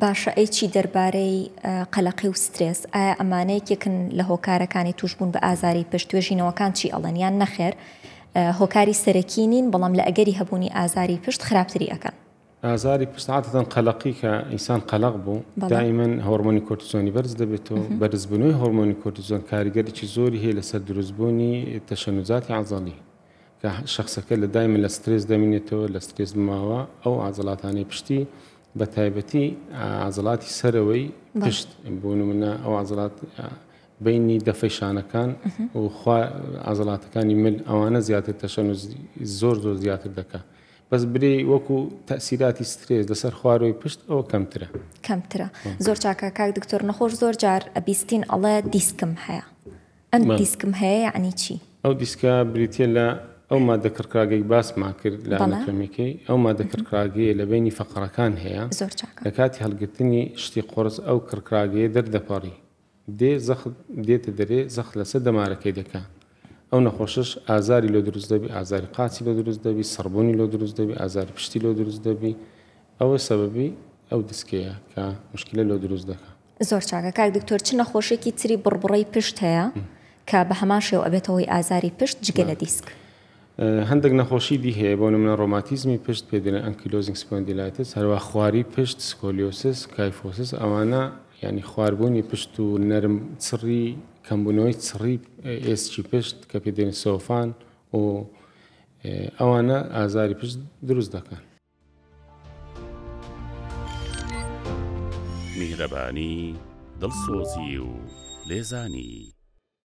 باشە ئەیچی دەربارەی قەلەقی و سترێس ئایا ئەمانەیەکێکن لە هۆکارەکانی توشبوون بە ئازاری پشت توێژینەوەکان چی ئەڵەن یان نەخێر هۆکاری سەرەکی نین بەڵام لە ئەگەری هەبوونی ئازاری پشت خراپتری ئەەکەن ئازاری پشت عادەتەن قەلەقی کە ئینسان قەلەق بوو دائیمەن هۆرمۆنی کۆرتیزۆنی بەرز دەبێتەوە بەرزبوونەوەی هۆرمۆنی کۆرتیزۆن کاریگەرێکی زۆری هەیە لەسەر دروستبوونی تەشەنوجاتی عەزەڵی کە شخصەکە لە دایمەن لە سترێس دەمێنێتەوە لە سترێس بماوە ئەو عەزەڵاتانەی پشتی بە تایبەتی عەزەڵاتی سەرەوەی پشت بۆ نمونە ئەو عەزەڵات بینی دەفەی شانەکان و عەزەڵاتەکانی مل ئەوانە زیاتر تەشەنوج زۆر زیاتر دەکات بەس برێ وەکو تەسیراتی سترێس لەسەر خواروی پشت ئەوە کەمترە زۆر چاکە کاک دکتۆر نەخۆش زۆر جار ئەبیستین ئەڵێ دیسکم هەیە ئەم دیسکم هەیە یعنی چی؟ ئەو دیسکە بریتە لە ئەو مادە کڕکراگەی باسمان کرد لە ئەناتۆمیەکەی ئەو مادە کڕکراگەیە لە بینی فەقەرەکان هەیە لە کاتی هەڵگرتنی شتی قۆرس ئەو کڕکراگەیە دەردەپەڕی دێتە دەرێ زەخت لەسەر دەمارەکەی دەکات ئەو نەخۆشش ئازاری لۆ دروست دەبی ئازاری قاچی لۆ دروست دەبی سەربوونی لۆ دروست دەبی ئازاری پشتی لۆ دروست دەبی ئەوە سەبەبی ئەو دیسکەیە کە مشکلە لۆ دروست دەکات زۆر چاکە کاک دکتۆر چ نەخۆشێکی تری بڕبڕەی پشت هەیە کە بە هەمان شێوە ئەبێتەوەی ئازاری پشت جگە لە دیسک هەندێک نەخۆشی دی هەیە بۆ نمونە ڕۆماتیزمی پشت پێدێنە ئەنکیلۆزینگ سپۆندیلایتس هەروە خواری پشت سکۆلیۆسس کایفۆسس ئەوانە ینی خواردبوونی پشت و نەرم چڕی کەمبوونەوەی چڕی ئێسکی پشت کە پێدێنێ سۆفان و ئەوانە ئازاری پشت دروست دەکەن. میهرەبانی دڵسۆزی و لێزانی